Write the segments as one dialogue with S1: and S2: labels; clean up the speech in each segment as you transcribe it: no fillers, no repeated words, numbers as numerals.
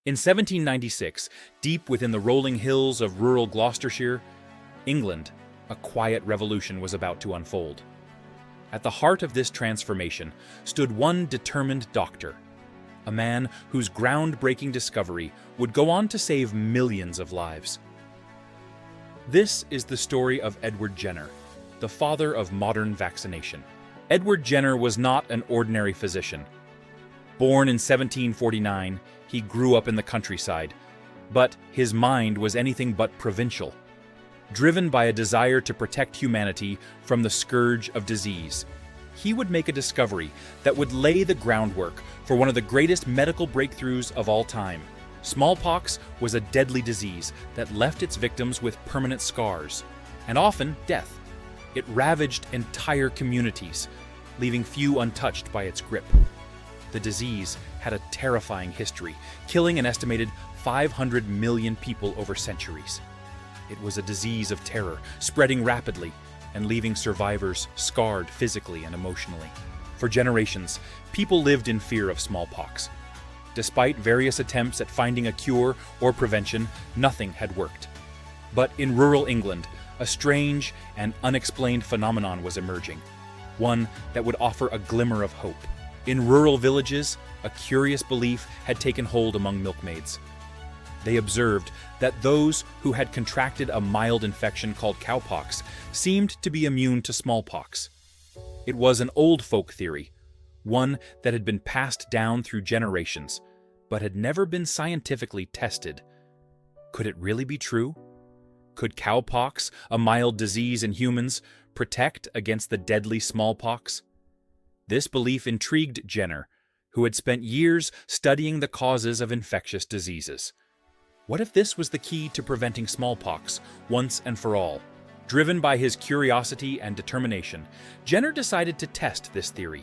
S1: In 1796, deep within the rolling hills of rural Gloucestershire, England, a quiet revolution was about to unfold. At the heart of this transformation stood one determined doctor, a man whose groundbreaking discovery would go on to save millions of lives. This is the story of Edward Jenner, the father of modern vaccination. Edward Jenner was not an ordinary physician. Born in 1749, he grew up in the countryside, but his mind was anything but provincial. Driven by a desire to protect humanity from the scourge of disease, he would make a discovery that would lay the groundwork for one of the greatest medical breakthroughs of all time. Smallpox was a deadly disease that left its victims with permanent scars, and often death. It ravaged entire communities, leaving few untouched by its grip. The disease had a terrifying history, killing an estimated 500 million people over centuries. It was a disease of terror, spreading rapidly and leaving survivors scarred physically and emotionally. For generations, people lived in fear of smallpox. Despite various attempts at finding a cure or prevention, nothing had worked. But in rural England, a strange and unexplained phenomenon was emerging, one that would offer a glimmer of hope. In rural villages, a curious belief had taken hold among milkmaids. They observed that those who had contracted a mild infection called cowpox seemed to be immune to smallpox. It was an old folk theory, one that had been passed down through generations, but had never been scientifically tested. Could it really be true? Could cowpox, a mild disease in humans, protect against the deadly smallpox? This belief intrigued Jenner, who had spent years studying the causes of infectious diseases. What if this was the key to preventing smallpox once and for all? Driven by his curiosity and determination, Jenner decided to test this theory.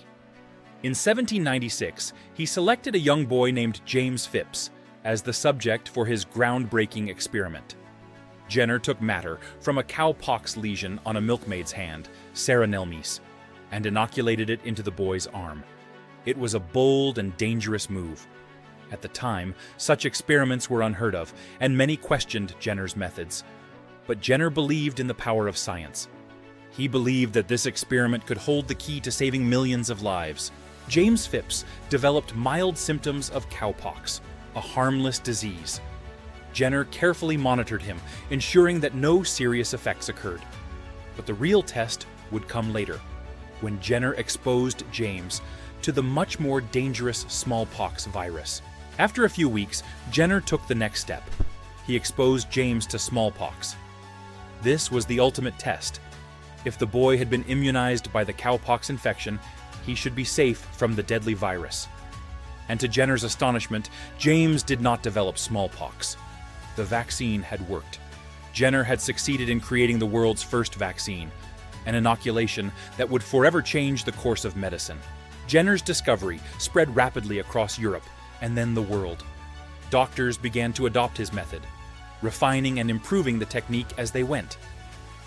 S1: In 1796, he selected a young boy named James Phipps as the subject for his groundbreaking experiment. Jenner took matter from a cowpox lesion on a milkmaid's hand, Sarah Nelmes, and inoculated it into the boy's arm. It was a bold and dangerous move. At the time, such experiments were unheard of, and many questioned Jenner's methods. But Jenner believed in the power of science. He believed that this experiment could hold the key to saving millions of lives. James Phipps developed mild symptoms of cowpox, a harmless disease. Jenner carefully monitored him, ensuring that no serious effects occurred. But the real test would come later, when Jenner exposed James to the much more dangerous smallpox virus. After a few weeks, Jenner took the next step. He exposed James to smallpox. This was the ultimate test. If the boy had been immunized by the cowpox infection, he should be safe from the deadly virus. And to Jenner's astonishment, James did not develop smallpox. The vaccine had worked. Jenner had succeeded in creating the world's first vaccine, an inoculation that would forever change the course of medicine. Jenner's discovery spread rapidly across Europe and then the world. Doctors began to adopt his method, refining and improving the technique as they went.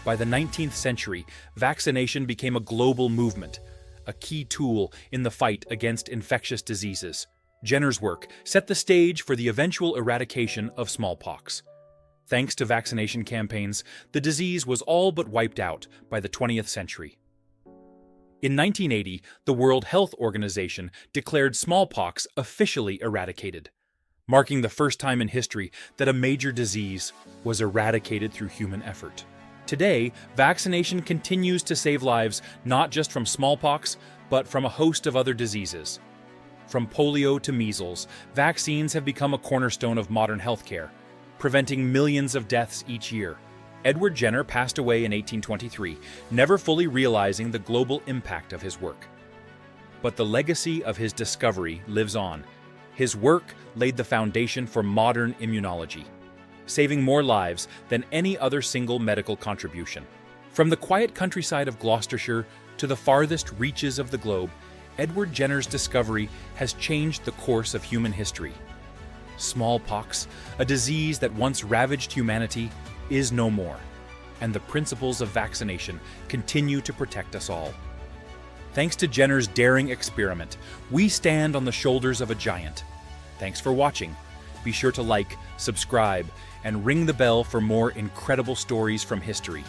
S1: By the 19th century, vaccination became a global movement, a key tool in the fight against infectious diseases. Jenner's work set the stage for the eventual eradication of smallpox. Thanks to vaccination campaigns, the disease was all but wiped out by the 20th century. In 1980, the World Health Organization declared smallpox officially eradicated, marking the first time in history that a major disease was eradicated through human effort. Today, vaccination continues to save lives not just from smallpox, but from a host of other diseases. From polio to measles, vaccines have become a cornerstone of modern healthcare, preventing millions of deaths each year. Edward Jenner passed away in 1823, never fully realizing the global impact of his work. But the legacy of his discovery lives on. His work laid the foundation for modern immunology, saving more lives than any other single medical contribution. From the quiet countryside of Gloucestershire to the farthest reaches of the globe, Edward Jenner's discovery has changed the course of human history. Smallpox, a disease that once ravaged humanity, is no more, and the principles of vaccination continue to protect us all. Thanks to Jenner's daring experiment, we stand on the shoulders of a giant. Thanks for watching. Be sure to like, subscribe, and ring the bell for more incredible stories from history.